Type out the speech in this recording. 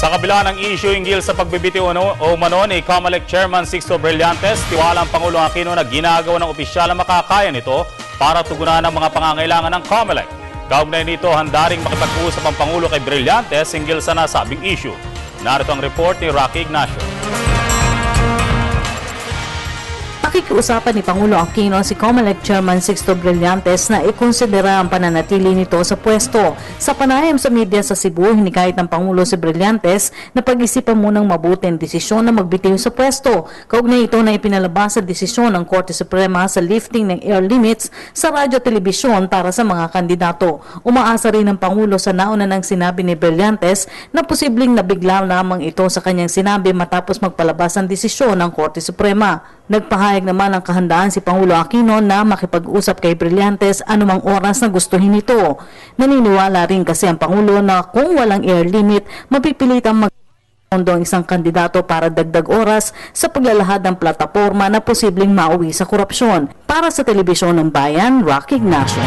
Sa kabila ng issue hinggil sa pagbibitiw o umano ni COMELEC Chairman Sixto Brillantes, tiwala ang Pangulong Aquino na ginagawa ng opisyal ang makakaya nito para tugunan ang mga pangangailangan ng COMELEC. Kaugnay nito, handa ring makipag-usap ang Pangulo kay Brillantes hinggil sa nasabing issue. Narito ang report ni Rocky Ignacio. Pakikiusapan ni Pangulo Aquino si COMELEC Chairman Sixto Brillantes na ikonsidera ang pananatili nito sa pwesto. Sa panayam sa media sa Cebu, hinikayat ng Pangulo si Brillantes na pag-isipan munang mabuti ang desisyon na magbitiw sa pwesto. Kaugnay ito na ipinalabas sa desisyon ng Korte Suprema sa lifting ng air limits sa radyo-telebisyon para sa mga kandidato. Umaasa rin ng Pangulo sa nauna ng sinabi ni Brillantes na posibleng nabigla lamang ito sa kanyang sinabi matapos magpalabas ang desisyon ng Korte Suprema. Nagpahayag naman ng kahandaan si Pangulo Aquino na makipag-usap kay Brillantes anumang oras na gustuhin nito. Naniniwala rin kasi ang Pangulo na kung walang air limit, mapipilitang mag-pondo ang isang kandidato para dagdag oras sa paglalahad ng plataporma na posibleng mauwi sa korupsyon. Para sa Telebisyon ng Bayan, Rocky Ignacio.